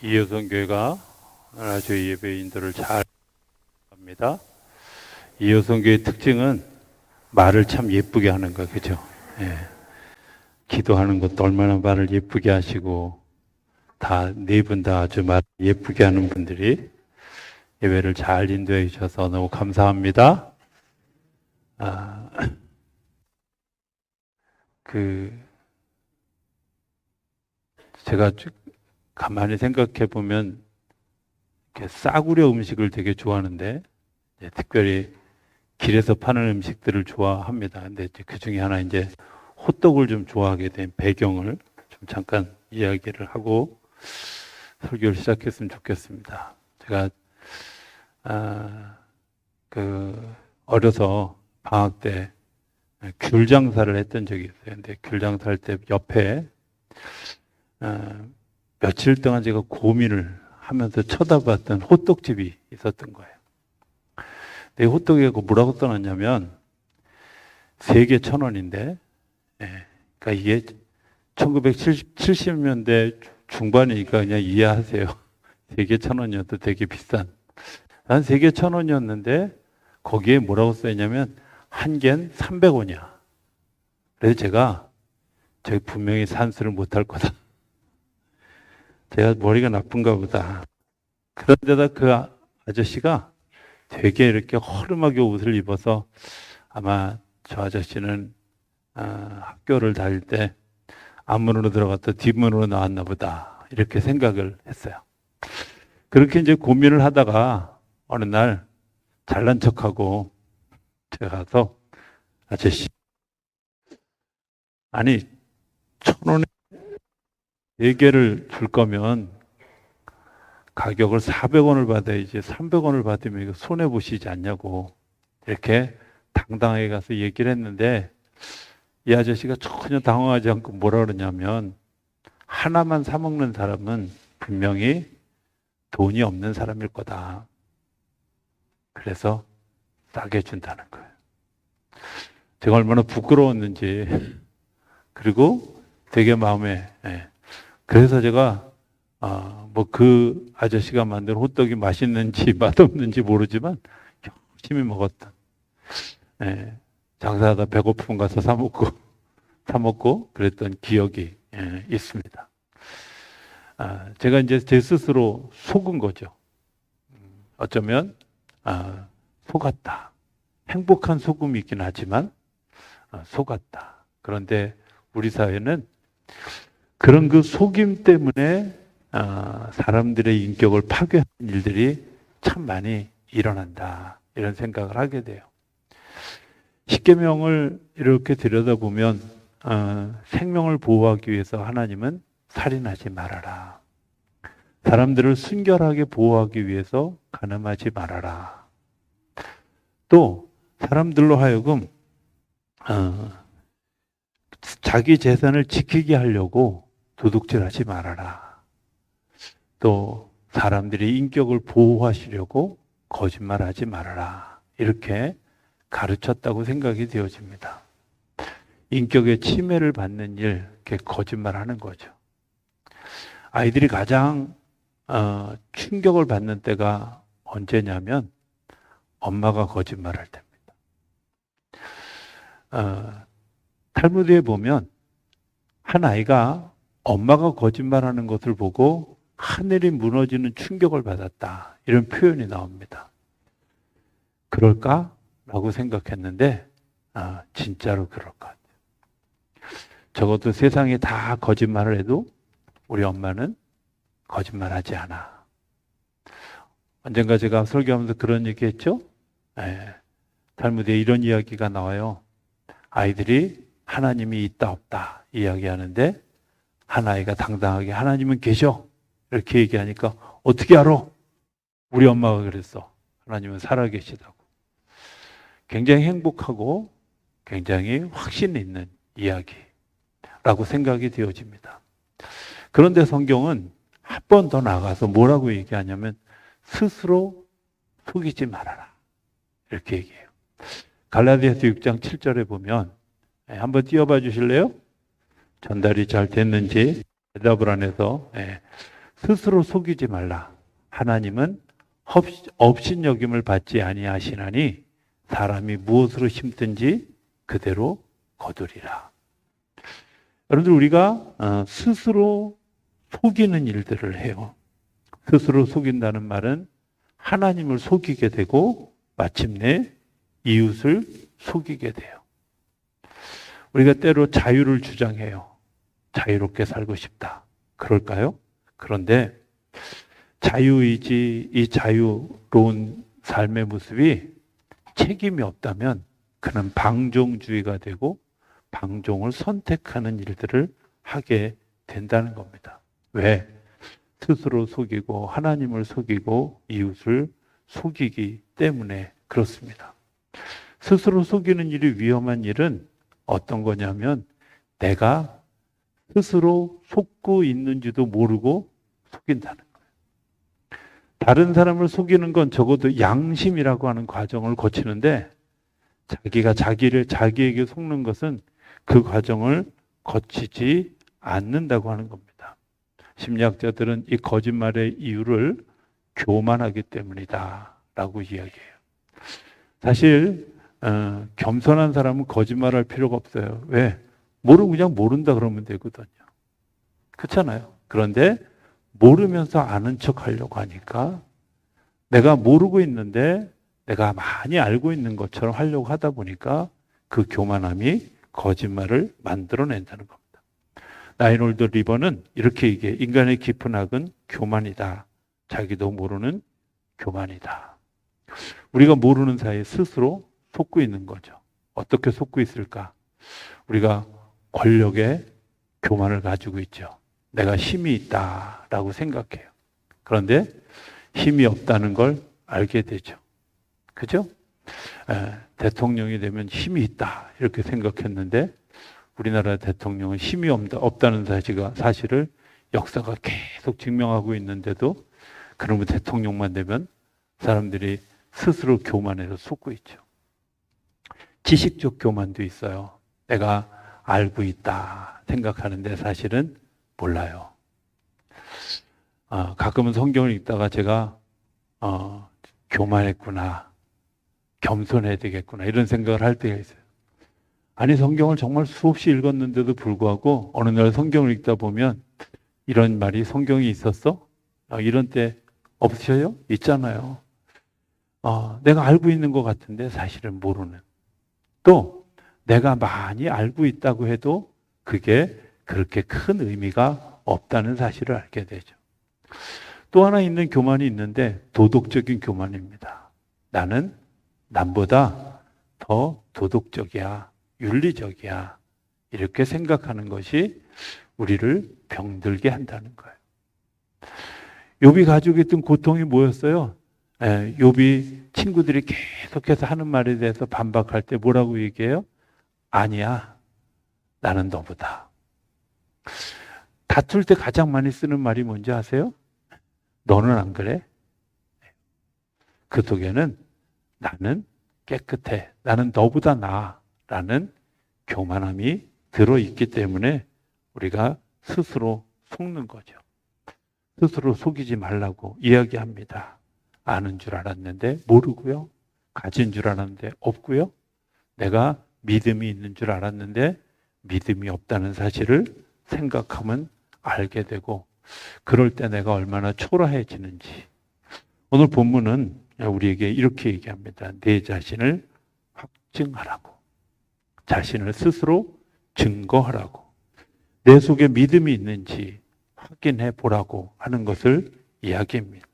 이여성교회가 저희 예배인들을 잘 합니다. 이여성교회의 특징은 말을 참 예쁘게 하는 거, 그죠? 예. 기도하는 것도 얼마나 말을 예쁘게 하시고, 네 분 다 아주 말 예쁘게 하는 분들이 예배를 잘 인도해 주셔서 너무 감사합니다. 제가 가만히 생각해 보면, 이렇게 싸구려 음식을 되게 좋아하는데, 특별히 길에서 파는 음식들을 좋아합니다. 근데 그 중에 하나 이제 호떡을 좀 좋아하게 된 배경을 좀 잠깐 이야기를 하고 설교를 시작했으면 좋겠습니다. 제가 어려서 방학 때 귤 장사를 했던 적이 있어요. 근데 귤 장사할 때 옆에 며칠 동안 제가 고민을 하면서 쳐다봤던 호떡집이 있었던 거예요. 근데 호떡에 뭐라고 써놨냐면 3개 1,000원인데, 그러니까 이게 1970년대 중반이니까 그냥 이해하세요. 3개 1,000원이어도 되게 비싼. 난 3개 1,000원이었는데 거기에 뭐라고 써있냐면 한 개는 300원이야. 그래서 제가 분명히 산수를 못할 거다. 제가 머리가 나쁜가 보다. 그런데다 그 아저씨가 되게 이렇게 허름하게 옷을 입어서 아마 저 아저씨는 학교를 다닐 때 앞문으로 들어갔다 뒷문으로 나왔나 보다. 이렇게 생각을 했어요. 그렇게 이제 고민을 하다가 어느 날 잘난 척하고 제가 가서 아저씨, 아니 1,000원에 4개를 줄 거면 가격을 400원을 받아야지 300원을 받으면 이거 손해보시지 않냐고 이렇게 당당하게 가서 얘기를 했는데 이 아저씨가 전혀 당황하지 않고 뭐라 그러냐면 하나만 사 먹는 사람은 분명히 돈이 없는 사람일 거다. 그래서 싸게 준다는 거예요. 제가 얼마나 부끄러웠는지 그리고 되게 마음에 그래서 제가 그 아저씨가 만든 호떡이 맛있는지 맛없는지 모르지만 열심히 먹었던 장사하다 배고프면 가서 사 먹고 그랬던 기억이 있습니다. 제가 이제 제 스스로 속은 거죠. 어쩌면 속았다. 행복한 속음이 있긴 하지만 속았다. 그런데 우리 사회는 그런 그 속임 때문에 사람들의 인격을 파괴하는 일들이 참 많이 일어난다. 이런 생각을 하게 돼요. 십계명을 이렇게 들여다보면 생명을 보호하기 위해서 하나님은 살인하지 말아라. 사람들을 순결하게 보호하기 위해서 간음하지 말아라. 또 사람들로 하여금 자기 재산을 지키게 하려고 도둑질하지 말아라. 또 사람들의 인격을 보호하시려고 거짓말하지 말아라. 이렇게 가르쳤다고 생각이 되어집니다. 인격의 침해를 받는 일, 이렇게 거짓말하는 거죠. 아이들이 가장 충격을 받는 때가 언제냐면 엄마가 거짓말할 때입니다. 탈무드에 보면 한 아이가 엄마가 거짓말하는 것을 보고 하늘이 무너지는 충격을 받았다. 이런 표현이 나옵니다. 그럴까? 라고 생각했는데 진짜로 그럴 것 같아요. 적어도 세상에 다 거짓말을 해도 우리 엄마는 거짓말하지 않아. 언젠가 제가 설교하면서 그런 얘기 했죠? 탈무드에 이런 이야기가 나와요. 아이들이 하나님이 있다 없다 이야기하는데 한 아이가 당당하게 하나님은 계셔 이렇게 얘기하니까 어떻게 알아? 우리 엄마가 그랬어. 하나님은 살아계시다고. 굉장히 행복하고 굉장히 확신 있는 이야기라고 생각이 되어집니다. 그런데 성경은 한 번 더 나가서 뭐라고 얘기하냐면 스스로 속이지 말아라 이렇게 얘기해요. 갈라디아서 6장 7절에 보면 한번 띄워봐 주실래요? 전달이 잘 됐는지 대답을 안 해서 스스로 속이지 말라. 하나님은 업신여김을 받지 아니하시나니 사람이 무엇으로 심든지 그대로 거두리라. 여러분들, 우리가 스스로 속이는 일들을 해요. 스스로 속인다는 말은 하나님을 속이게 되고 마침내 이웃을 속이게 돼요. 우리가 때로 자유를 주장해요. 자유롭게 살고 싶다. 그럴까요? 그런데 자유의지, 이 자유로운 삶의 모습이 책임이 없다면 그는 방종주의가 되고 방종을 선택하는 일들을 하게 된다는 겁니다. 왜? 스스로 속이고 하나님을 속이고 이웃을 속이기 때문에 그렇습니다. 스스로 속이는 일이 위험한 일은 어떤 거냐면 내가 스스로 속고 있는지도 모르고 속인다는 거예요. 다른 사람을 속이는 건 적어도 양심이라고 하는 과정을 거치는데 자기가 자기에게 속는 것은 그 과정을 거치지 않는다고 하는 겁니다. 심리학자들은 이 거짓말의 이유를 교만하기 때문이다 라고 이야기해요. 사실 겸손한 사람은 거짓말할 필요가 없어요. 왜? 모르면 그냥 모른다 그러면 되거든요. 그렇잖아요. 그런데 모르면서 아는 척 하려고 하니까 내가 모르고 있는데 내가 많이 알고 있는 것처럼 하려고 하다 보니까 그 교만함이 거짓말을 만들어낸다는 겁니다. 라이놀드 리버는 이렇게 얘기해. 인간의 깊은 악은 교만이다. 자기도 모르는 교만이다. 우리가 모르는 사이에 스스로 속고 있는 거죠. 어떻게 속고 있을까? 우리가 권력의 교만을 가지고 있죠. 내가 힘이 있다라고 생각해요. 그런데 힘이 없다는 걸 알게 되죠. 그죠? 대통령이 되면 힘이 있다 이렇게 생각했는데 우리나라 대통령은 힘이 없다는 사실을 역사가 계속 증명하고 있는데도 그러면 대통령만 되면 사람들이 스스로 교만해서 속고 있죠. 지식적 교만도 있어요. 내가 알고 있다 생각하는데 사실은 몰라요. 가끔은 성경을 읽다가 제가 교만했구나, 겸손해야 되겠구나 이런 생각을 할 때가 있어요. 아니 성경을 정말 수없이 읽었는데도 불구하고 어느 날 성경을 읽다 보면 이런 말이 성경에 있었어? 이런 때 없으셔요? 있잖아요. 내가 알고 있는 것 같은데 사실은 모르는. 또 내가 많이 알고 있다고 해도 그게 그렇게 큰 의미가 없다는 사실을 알게 되죠. 또 하나 있는 교만이 있는데 도덕적인 교만입니다. 나는 남보다 더 도덕적이야, 윤리적이야 이렇게 생각하는 것이 우리를 병들게 한다는 거예요. 욥이 가지고 있던 고통이 뭐였어요? 욥이 친구들이 계속해서 하는 말에 대해서 반박할 때 뭐라고 얘기해요? 아니야, 나는 너보다. 다툴 때 가장 많이 쓰는 말이 뭔지 아세요? 너는 안 그래? 그 속에는 나는 깨끗해, 나는 너보다 나아라는 교만함이 들어있기 때문에 우리가 스스로 속는 거죠. 스스로 속이지 말라고 이야기합니다. 아는 줄 알았는데 모르고요. 가진 줄 알았는데 없고요. 내가 믿음이 있는 줄 알았는데 믿음이 없다는 사실을 생각하면 알게 되고 그럴 때 내가 얼마나 초라해지는지. 오늘 본문은 우리에게 이렇게 얘기합니다. 내 자신을 확증하라고. 자신을 스스로 증거하라고. 내 속에 믿음이 있는지 확인해 보라고 하는 것을 이야기합니다.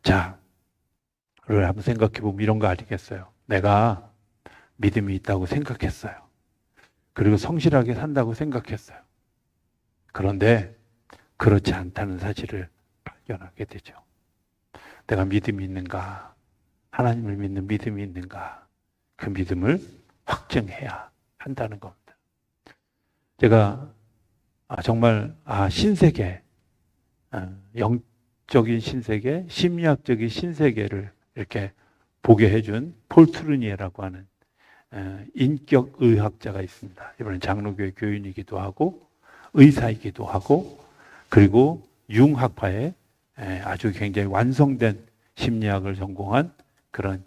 자, 우리 한번 생각해 보면 이런 거 아니겠어요? 내가 믿음이 있다고 생각했어요. 그리고 성실하게 산다고 생각했어요. 그런데 그렇지 않다는 사실을 발견하게 되죠. 내가 믿음이 있는가? 하나님을 믿는 믿음이 있는가? 그 믿음을 확증해야 한다는 겁니다. 제가 정말 신세계, 영적인 신세계, 심리학적인 신세계를 이렇게 보게 해준 폴 트루니에라고 하는 인격의학자가 있습니다. 이번엔 장로교회 교인이기도 하고 의사이기도 하고 그리고 융학파의 아주 굉장히 완성된 심리학을 전공한 그런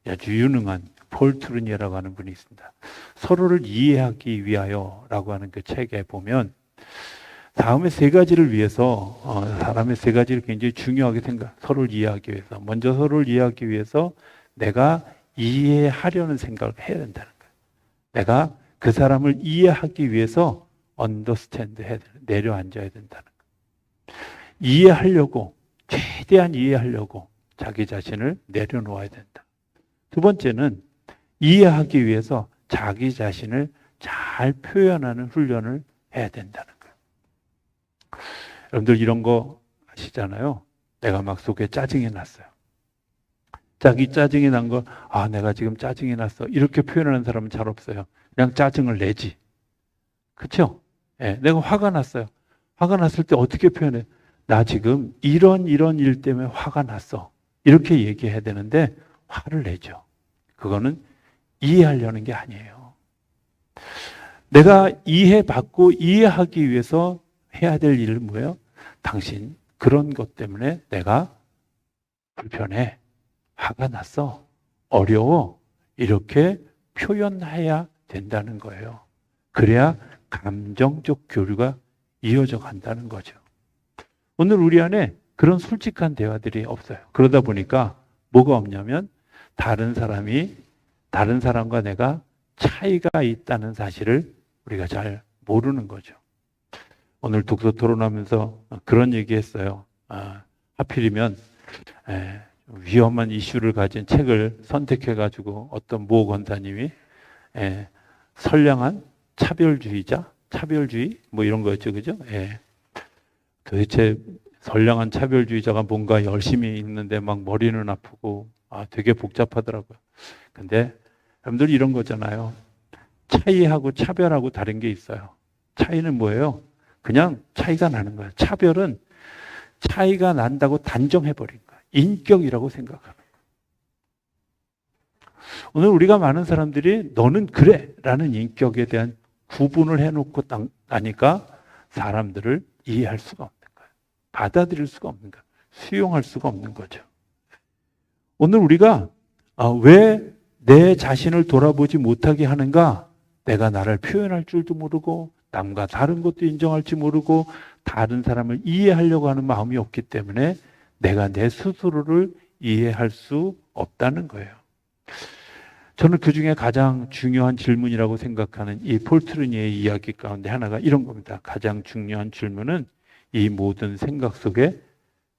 아주 유능한 폴 트루니에라고 하는 분이 있습니다. 서로를 이해하기 위하여라고 하는 그 책에 보면 다음에 세 가지를 위해서 사람의 세 가지를 굉장히 중요하게 서로를 이해하기 위해서 먼저 서로를 이해하기 위해서 내가 이해하려는 생각을 해야 된다는 거예요. 내가 그 사람을 이해하기 위해서 understand 해야 돼. 내려앉아야 된다는 거예요. 이해하려고 최대한 이해하려고 자기 자신을 내려놓아야 된다. 두 번째는 이해하기 위해서 자기 자신을 잘 표현하는 훈련을 해야 된다는 거예요. 여러분들 이런 거 아시잖아요. 내가 막 속에 짜증이 났어요. 자기 짜증이 난 걸 내가 지금 짜증이 났어. 이렇게 표현하는 사람은 잘 없어요. 그냥 짜증을 내지. 그렇죠? 내가 화가 났어요. 화가 났을 때 어떻게 표현해? 나 지금 이런 일 때문에 화가 났어. 이렇게 얘기해야 되는데 화를 내죠. 그거는 이해하려는 게 아니에요. 내가 이해받고 이해하기 위해서 해야 될 일은 뭐예요? 당신 그런 것 때문에 내가 불편해. 화가 났어. 어려워. 이렇게 표현해야 된다는 거예요. 그래야 감정적 교류가 이어져 간다는 거죠. 오늘 우리 안에 그런 솔직한 대화들이 없어요. 그러다 보니까 뭐가 없냐면 다른 사람과 내가 차이가 있다는 사실을 우리가 잘 모르는 거죠. 오늘 독서 토론하면서 그런 얘기 했어요. 하필이면 위험한 이슈를 가진 책을 선택해가지고 어떤 모 권사님이 선량한 차별주의 뭐 이런 거였죠, 그죠? 도대체 선량한 차별주의자가 뭔가 열심히 읽는데 막 머리는 아프고 되게 복잡하더라고요. 근데 여러분들 이런 거잖아요. 차이하고 차별하고 다른 게 있어요. 차이는 뭐예요? 그냥 차이가 나는 거예요. 차별은 차이가 난다고 단정해버린 거예요. 인격이라고 생각하는 거예요. 오늘 우리가 많은 사람들이 너는 그래 라는 인격에 대한 구분을 해놓고 나니까 사람들을 이해할 수가 없는 거예요. 받아들일 수가 없는 거예요. 수용할 수가 없는 거죠. 오늘 우리가 왜 내 자신을 돌아보지 못하게 하는가? 내가 나를 표현할 줄도 모르고 남과 다른 것도 인정할지 모르고 다른 사람을 이해하려고 하는 마음이 없기 때문에 내가 내 스스로를 이해할 수 없다는 거예요. 저는 그중에 가장 중요한 질문이라고 생각하는 이 폴 트루니에의 이야기 가운데 하나가 이런 겁니다. 가장 중요한 질문은 이 모든 생각 속에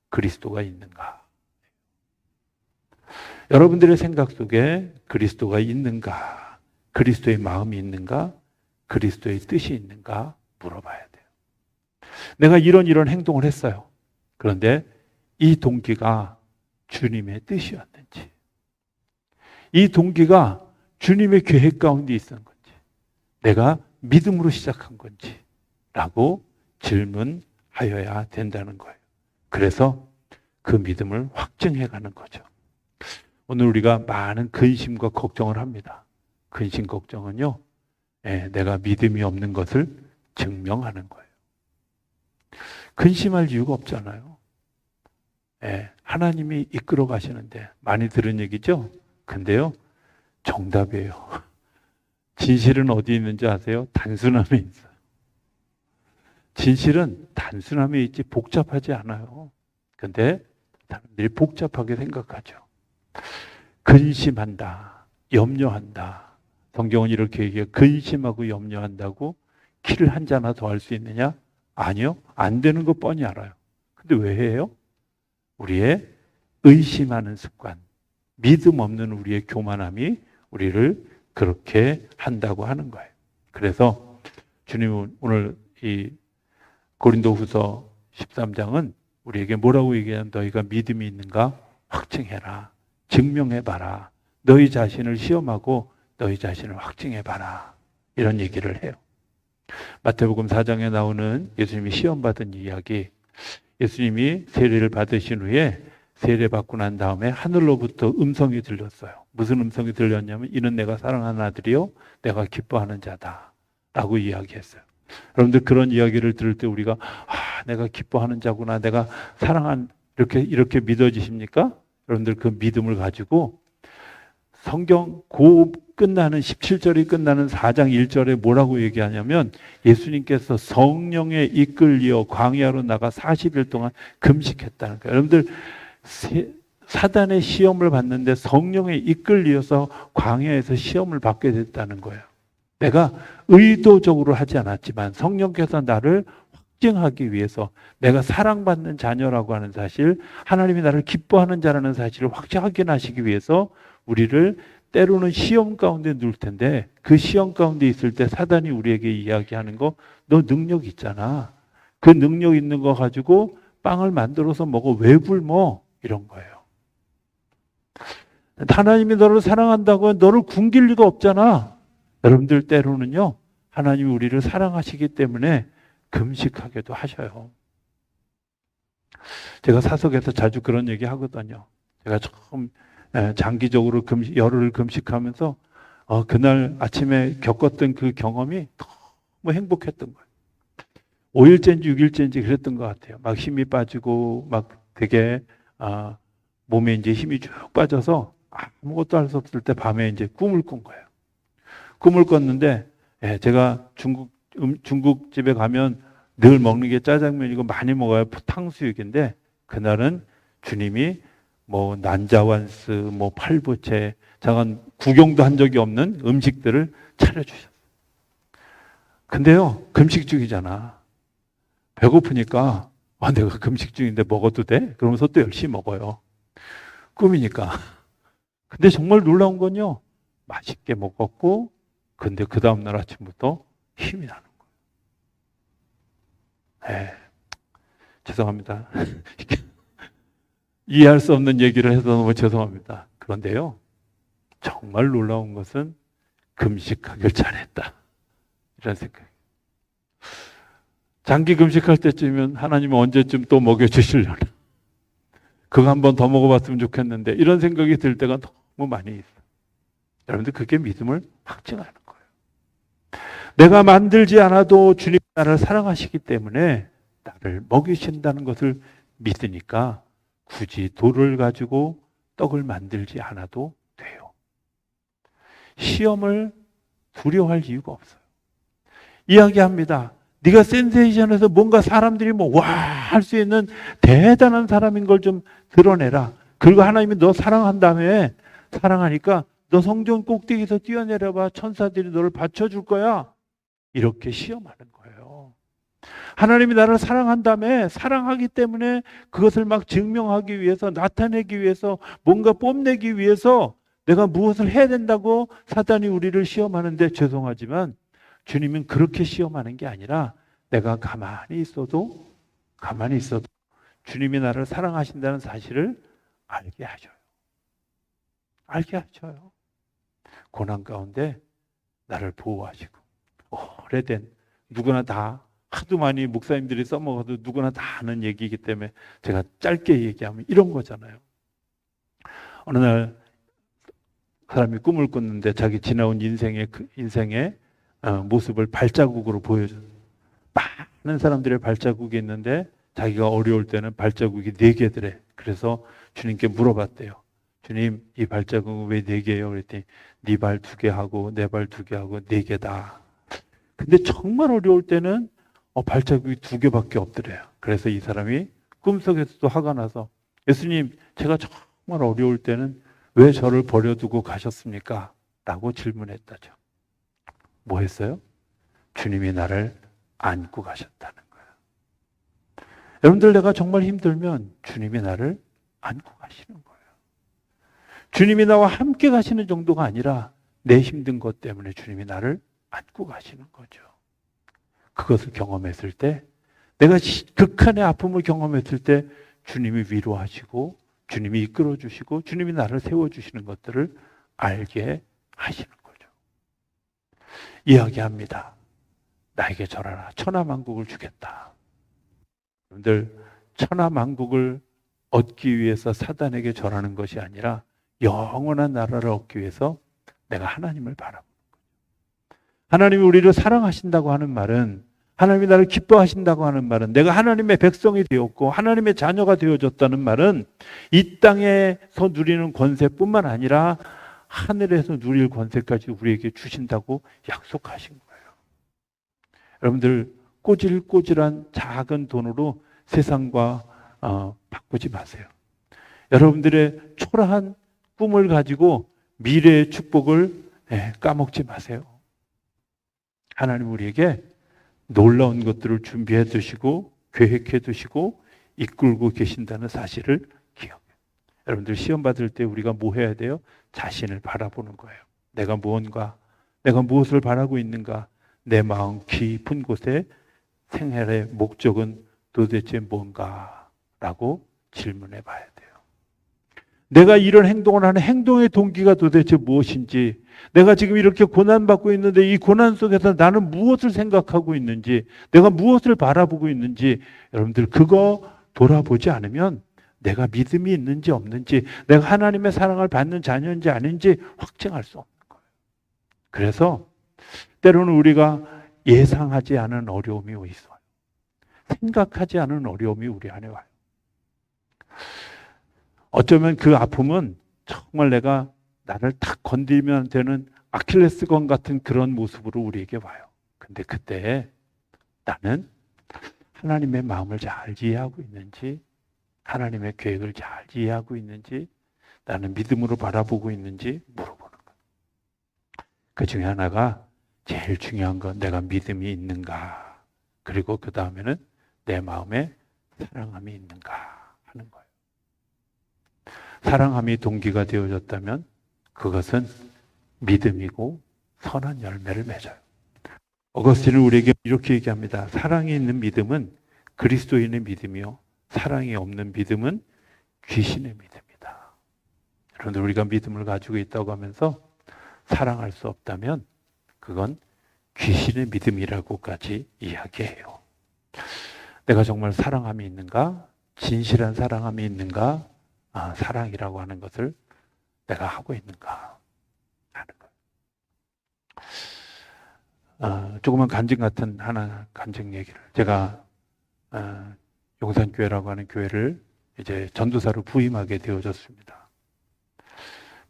그리스도가 있는가? 여러분들의 생각 속에 그리스도가 있는가? 그리스도의 마음이 있는가? 그리스도의 뜻이 있는가? 물어봐야 돼요. 내가 이런 행동을 했어요. 그런데 이 동기가 주님의 뜻이었는지, 이 동기가 주님의 계획 가운데 있었던 건지, 내가 믿음으로 시작한 건지 라고 질문하여야 된다는 거예요. 그래서 그 믿음을 확증해 가는 거죠. 오늘 우리가 많은 근심과 걱정을 합니다. 근심 걱정은요, 내가 믿음이 없는 것을 증명하는 거예요. 근심할 이유가 없잖아요. 하나님이 이끌어 가시는데, 많이 들은 얘기죠? 근데요, 정답이에요. 진실은 어디 있는지 아세요? 단순함에 있어요. 진실은 단순함에 있지 복잡하지 않아요. 근데 사람들이 복잡하게 생각하죠. 근심한다, 염려한다. 성경은 이렇게 얘기해요. 근심하고 염려한다고 키를 한 잔 더 할 수 있느냐? 아니요. 안 되는 거 뻔히 알아요. 근데 왜 해요? 우리의 의심하는 습관, 믿음 없는 우리의 교만함이 우리를 그렇게 한다고 하는 거예요. 그래서 주님은 오늘 이 고린도후서 13장은 우리에게 뭐라고 얘기하면 너희가 믿음이 있는가 확증해라. 증명해봐라. 너희 자신을 시험하고 너희 자신을 확증해봐라. 이런 얘기를 해요. 마태복음 4장에 나오는 예수님이 시험받은 이야기, 예수님이 세례를 받으신 후에 세례받고 난 다음에 하늘로부터 음성이 들렸어요. 무슨 음성이 들렸냐면 이는 내가 사랑하는 아들이요 내가 기뻐하는 자다 라고 이야기했어요. 여러분들 그런 이야기를 들을 때 우리가 내가 기뻐하는 자구나, 내가 사랑한 이렇게 믿어지십니까? 여러분들 그 믿음을 가지고 성경 끝나는 17절이 끝나는 4장 1절에 뭐라고 얘기하냐면 예수님께서 성령에 이끌려 광야로 나가 40일 동안 금식했다는 거예요. 여러분들 사단의 시험을 받는데 성령에 이끌려서 광야에서 시험을 받게 됐다는 거예요. 내가 의도적으로 하지 않았지만 성령께서 나를 확증하기 위해서 내가 사랑받는 자녀라고 하는 사실, 하나님이 나를 기뻐하는 자라는 사실을 확증하기 위해서 우리를 때로는 시험 가운데 놓을 텐데, 그 시험 가운데 있을 때 사단이 우리에게 이야기하는 거, 너 능력 있잖아. 그 능력 있는 거 가지고 빵을 만들어서 먹어. 왜 굶어? 이런 거예요. 하나님이 너를 사랑한다고 너를 굶길 리가 없잖아. 여러분들 때로는요, 하나님이 우리를 사랑하시기 때문에 금식하게도 하셔요. 제가 사석에서 자주 그런 얘기 하거든요. 제가 처음 장기적으로 열흘 금식하면서 그날 아침에 겪었던 그 경험이 너무 행복했던 거예요. 5일째인지 6일째인지 그랬던 것 같아요. 막 힘이 빠지고 막 되게 몸에 이제 힘이 쭉 빠져서 아무것도 할 수 없을 때 밤에 이제 꿈을 꾼 거예요. 꿈을 꿨는데 제가 중국집에 가면 늘 먹는 게 짜장면이고 많이 먹어야 탕수육인데, 그날은 주님이 뭐 난자완스, 뭐 팔보채, 잠깐 구경도 한 적이 없는 음식들을 차려주셨어요. 근데요, 금식 중이잖아. 배고프니까 내가 금식 중인데 먹어도 돼? 그러면서 또 열심히 먹어요. 꿈이니까. 근데 정말 놀라운 건요, 맛있게 먹었고, 근데 그 다음날 아침부터 힘이 나는 거예요. 죄송합니다. 이해할 수 없는 얘기를 해서 너무 죄송합니다. 그런데요, 정말 놀라운 것은 금식하길 잘했다, 이런 생각이에요. 장기 금식할 때쯤이면 하나님은 언제쯤 또 먹여주시려나, 그거 한 번 더 먹어봤으면 좋겠는데, 이런 생각이 들 때가 너무 많이 있어요. 여러분들 그게 믿음을 확증하는 거예요. 내가 만들지 않아도 주님이 나를 사랑하시기 때문에 나를 먹이신다는 것을 믿으니까 굳이 돌을 가지고 떡을 만들지 않아도 돼요. 시험을 두려워할 이유가 없어요. 이야기합니다. 네가 센세이션에서 뭔가 사람들이 할 수 있는 대단한 사람인 걸 좀 드러내라. 그리고 하나님이 너 사랑한다며, 사랑하니까 너 성전 꼭대기에서 뛰어내려봐. 천사들이 너를 받쳐줄 거야. 이렇게 시험하는 거예요. 하나님이 나를 사랑한다며, 사랑하기 때문에 그것을 막 증명하기 위해서, 나타내기 위해서, 뭔가 뽐내기 위해서 내가 무엇을 해야 된다고 사단이 우리를 시험하는데, 죄송하지만 주님은 그렇게 시험하는 게 아니라 내가 가만히 있어도 주님이 나를 사랑하신다는 사실을 알게 하셔요. 알게 하셔요. 고난 가운데 나를 보호하시고, 오래된, 누구나 다, 하도 많이 목사님들이 써먹어도 누구나 다 아는 얘기이기 때문에 제가 짧게 얘기하면 이런 거잖아요. 어느 날 사람이 꿈을 꿨는데 자기 지나온 인생의 모습을 발자국으로 보여줘요. 많은 사람들의 발자국이 있는데 자기가 어려울 때는 발자국이 4개더래. 그래서 주님께 물어봤대요. 주님, 이 발자국은 왜 4개예요? 그랬더니 네 발 2개 하고 내 발 2개 하고 4개다. 근데 정말 어려울 때는 발자국이 2개밖에 없더래요. 그래서 이 사람이 꿈속에서도 화가 나서, 예수님, 제가 정말 어려울 때는 왜 저를 버려두고 가셨습니까? 라고 질문했다죠. 뭐 했어요? 주님이 나를 안고 가셨다는 거예요. 여러분들, 내가 정말 힘들면 주님이 나를 안고 가시는 거예요. 주님이 나와 함께 가시는 정도가 아니라 내 힘든 것 때문에 주님이 나를 안고 가시는 거죠. 그것을 경험했을 때, 내가 극한의 아픔을 경험했을 때 주님이 위로하시고 주님이 이끌어 주시고 주님이 나를 세워주시는 것들을 알게 하시는 거죠. 이야기합니다. 나에게 절하라. 천하만국을 주겠다. 여러분들, 천하만국을 얻기 위해서 사단에게 절하는 것이 아니라 영원한 나라를 얻기 위해서 내가 하나님을 바라보는 거죠. 하나님이 우리를 사랑하신다고 하는 말은 하나님이 나를 기뻐하신다고 하는 말은, 내가 하나님의 백성이 되었고 하나님의 자녀가 되어졌다는 말은 이 땅에서 누리는 권세뿐만 아니라 하늘에서 누릴 권세까지 우리에게 주신다고 약속하신 거예요. 여러분들, 꼬질꼬질한 작은 돈으로 세상과 바꾸지 마세요. 여러분들의 초라한 꿈을 가지고 미래의 축복을 까먹지 마세요. 하나님 우리에게 놀라운 것들을 준비해 두시고 계획해 두시고 이끌고 계신다는 사실을 기억해요. 여러분들, 시험 받을 때 우리가 뭐 해야 돼요? 자신을 바라보는 거예요. 내가 무엇을 바라고 있는가? 내 마음 깊은 곳에 생활의 목적은 도대체 뭔가? 라고 질문해 봐야 돼요. 내가 이런 행동을 하는 행동의 동기가 도대체 무엇인지, 내가 지금 이렇게 고난받고 있는데 이 고난 속에서 나는 무엇을 생각하고 있는지, 내가 무엇을 바라보고 있는지, 여러분들 그거 돌아보지 않으면 내가 믿음이 있는지 없는지, 내가 하나님의 사랑을 받는 자녀인지 아닌지 확증할 수 없는 거예요. 그래서 때로는 우리가 예상하지 않은 어려움이 있어요. 생각하지 않은 어려움이 우리 안에 와요. 어쩌면 그 아픔은 정말 내가 나를 탁 건드리면 되는 아킬레스건 같은 그런 모습으로 우리에게 와요. 근데 그때 나는 하나님의 마음을 잘 이해하고 있는지, 하나님의 계획을 잘 이해하고 있는지, 나는 믿음으로 바라보고 있는지 물어보는 거예요. 그 중에 하나가, 제일 중요한 건 내가 믿음이 있는가, 그리고 그 다음에는 내 마음에 사랑함이 있는가 하는 거예요. 사랑함이 동기가 되어졌다면 그것은 믿음이고 선한 열매를 맺어요. 어거스틴은 우리에게 이렇게 얘기합니다. 사랑이 있는 믿음은 그리스도인의 믿음이요, 사랑이 없는 믿음은 귀신의 믿음이다. 그런데 우리가 믿음을 가지고 있다고 하면서 사랑할 수 없다면 그건 귀신의 믿음이라고까지 이야기해요. 내가 정말 사랑함이 있는가? 진실한 사랑함이 있는가? 사랑이라고 하는 것을 내가 하고 있는가 하는 거예요. 조그만 간증 같은 간증 얘기를, 제가 용산교회라고 하는 교회를 이제 전도사로 부임하게 되어졌습니다.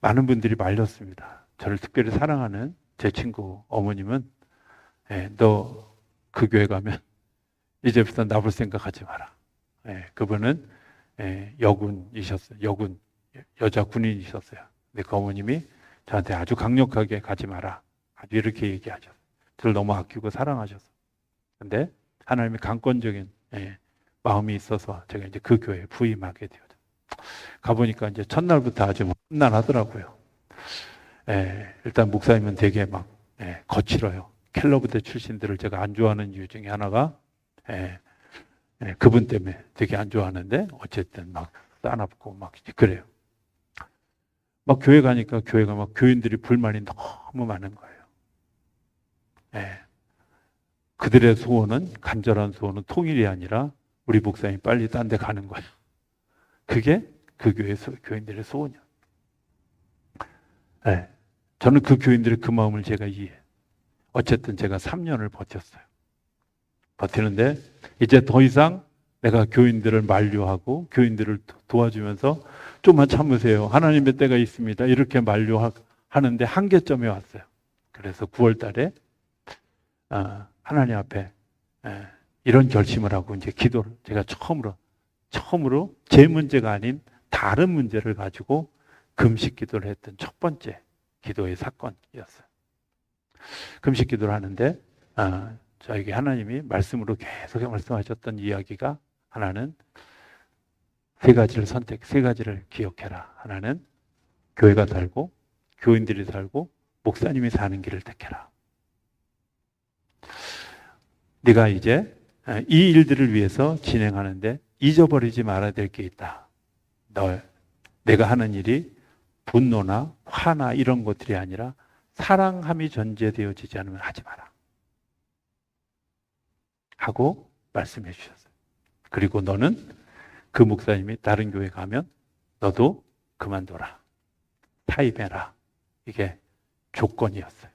많은 분들이 말렸습니다. 저를 특별히 사랑하는 제 친구 어머님은, 너 그 교회 가면 이제부터 나볼 생각하지 마라. 그분은 여군이셨어요. 여군, 여자 군인이셨어요. 근데 그 어머님이 저한테 아주 강력하게 가지 마라, 아주 이렇게 얘기하셨어요. 저를 너무 아끼고 사랑하셨어요. 근데 하나님의 강권적인 마음이 있어서 제가 이제 그 교회에 부임하게 되었죠. 가보니까 이제 첫날부터 아주 험난하더라고요. 일단 목사님은 되게 막 거칠어요. 켈러부대 출신들을 제가 안 좋아하는 이유 중에 하나가 그분 때문에 되게 안 좋아하는데, 어쨌든 막 싸납고 막 그래요. 막 교회 가니까 교회가 막 교인들이 불만이 너무 많은 거예요. 그들의 소원은, 간절한 소원은 통일이 아니라 우리 목사님이 빨리 딴 데 가는 거예요. 그게 그 교회 교인들의 소원이에요. 저는 그 교인들의 그 마음을 제가 이해해요. 어쨌든 제가 3년을 버텼어요. 버티는데 이제 더 이상 내가 교인들을 만류하고 교인들을 도와주면서 좀만 참으세요, 하나님의 때가 있습니다, 이렇게 만류하는데 한계점에 왔어요. 그래서 9월 달에 하나님 앞에 이런 결심을 하고 이제 기도를, 제가 처음으로 제 문제가 아닌 다른 문제를 가지고 금식 기도를 했던 첫 번째 기도의 사건이었어요. 금식 기도를 하는데 저에게 하나님이 말씀으로 계속 말씀하셨던 이야기가, 하나는 세 가지를 기억해라. 하나는 교회가 살고 교인들이 살고 목사님이 사는 길을 택해라. 네가 이제 이 일들을 위해서 진행하는데 잊어버리지 말아야 될 게 있다. 내가 하는 일이 분노나 화나 이런 것들이 아니라 사랑함이 전제되어지지 않으면 하지 마라 하고 말씀해 주셨어요. 그리고 너는, 그 목사님이 다른 교회 가면 너도 그만둬라, 타입해라. 이게 조건이었어요.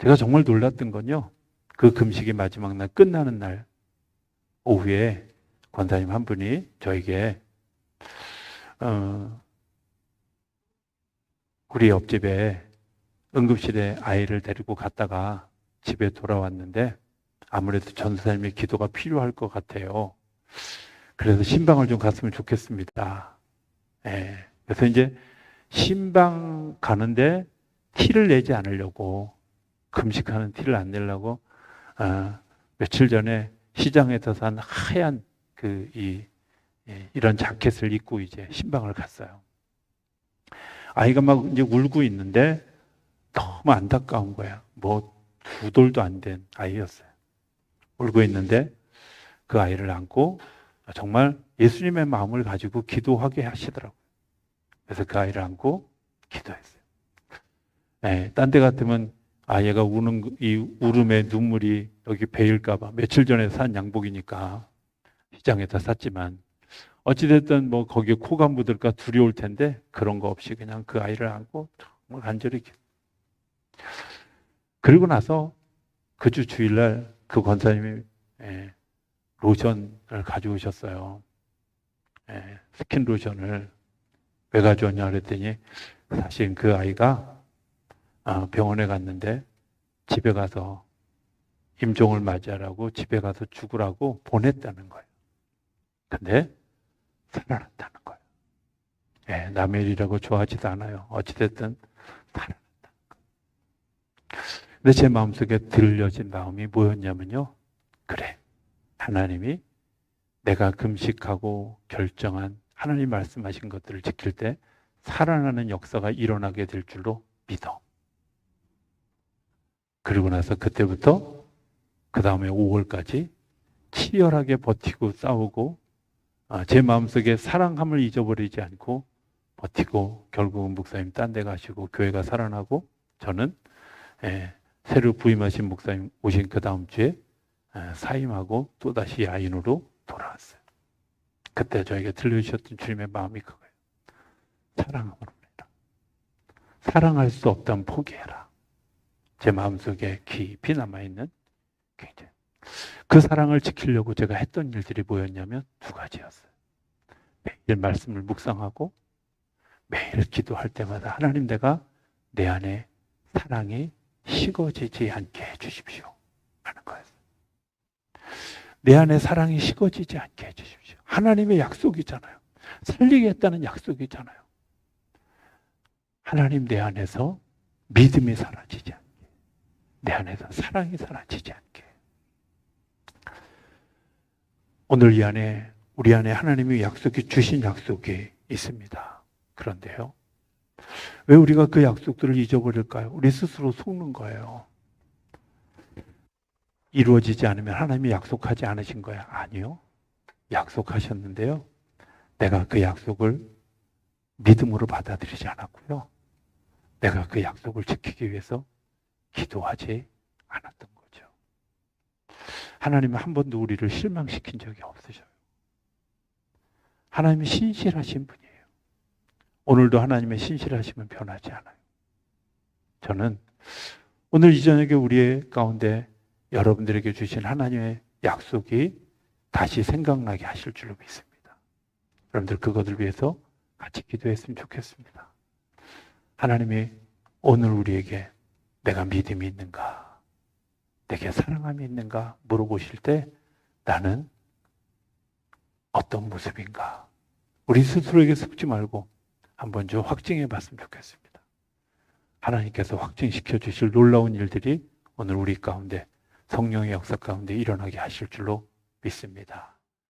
제가 정말 놀랐던 건요, 그 금식이 마지막 날 끝나는 날 오후에 권사님 한 분이 저에게 우리 옆집에 응급실에 아이를 데리고 갔다가 집에 돌아왔는데 아무래도 전도사님의 기도가 필요할 것 같아요. 그래서 신방을 좀 갔으면 좋겠습니다. 예. 그래서 이제 신방 가는데 티를 내지 않으려고, 금식하는 티를 안 내려고 며칠 전에 시장에서 산 하얀 이런 자켓을 입고 이제 신방을 갔어요. 아이가 막 이제 울고 있는데 너무 안타까운 거야. 뭐 2돌도 안 된 아이였어요. 울고 있는데 그 아이를 안고 정말 예수님의 마음을 가지고 기도하게 하시더라고요. 그래서 그 아이를 안고 기도했어요. 네, 딴 데 같으면 얘가 우는 이 울음에 눈물이 여기 베일까봐, 며칠 전에 산 양복이니까 시장에다 샀지만 어찌됐든 뭐 거기에 코가 묻을까 두려울 텐데 그런 거 없이 그냥 그 아이를 안고 정말 간절히 그리고 나서 그 주 주일날 그 권사님이 로션을 가져오셨어요. 스킨 로션을. 왜 가져왔냐 그랬더니 사실 그 아이가 병원에 갔는데 집에 가서 임종을 맞이하라고 집에 가서 죽으라고 보냈다는 거예요. 근데 살아났다는 거예요. 남의 일이라고 좋아하지도 않아요. 어찌됐든 살아났다는 거예요. 근데 제 마음속에 들려진 마음이 뭐였냐면요, 그래, 하나님이 내가 금식하고 결정한 하나님 말씀하신 것들을 지킬 때 살아나는 역사가 일어나게 될 줄로 믿어. 그리고 나서 그때부터 그 다음에 5월까지 치열하게 버티고 싸우고 제 마음속에 사랑함을 잊어버리지 않고 버티고 결국은 목사님 딴 데 가시고 교회가 살아나고 저는 새로 부임하신 목사님 오신 그 다음 주에 사임하고 또다시 야인으로 돌아왔어요. 그때 저에게 들려주셨던 주님의 마음이 그거예요. 사랑함으로 해라. 사랑할 수 없다면 포기해라. 제 마음속에 깊이 남아있는 굉장히 그 사랑을 지키려고 제가 했던 일들이 뭐였냐면 2가지였어요. 매일 말씀을 묵상하고 매일 기도할 때마다 하나님, 내가 내 안에 사랑이 식어지지 않게 해주십시오 하는 거였어요. 내 안에 사랑이 식어지지 않게 해주십시오. 하나님의 약속이잖아요. 살리겠다는 약속이잖아요. 하나님, 내 안에서 믿음이 사라지지 않게, 내 안에서 사랑이 사라지지 않게. 오늘 이 안에, 우리 안에 하나님이 약속이 주신 약속이 있습니다. 그런데요, 왜 우리가 그 약속들을 잊어버릴까요? 우리 스스로 속는 거예요. 이루어지지 않으면 하나님이 약속하지 않으신 거야? 아니요. 약속하셨는데요, 내가 그 약속을 믿음으로 받아들이지 않았고요, 내가 그 약속을 지키기 위해서 기도하지 않았던 거죠. 하나님은 한 번도 우리를 실망시킨 적이 없으셔요. 하나님이 신실하신 분이에요. 오늘도 하나님의 신실하심은 변하지 않아요. 저는 오늘 이 저녁에 우리의 가운데 여러분들에게 주신 하나님의 약속이 다시 생각나게 하실 줄로 믿습니다. 여러분들 그것을 위해서 같이 기도했으면 좋겠습니다. 하나님이 오늘 우리에게 내가 믿음이 있는가, 내게 사랑함이 있는가 물어보실 때 나는 어떤 모습인가, 우리 스스로에게 속지 말고 한번 좀 확증해 봤으면 좋겠습니다. 하나님께서 확증시켜 주실 놀라운 일들이 오늘 우리 가운데, 성령의 역사 가운데 일어나게 하실 줄로 믿습니다.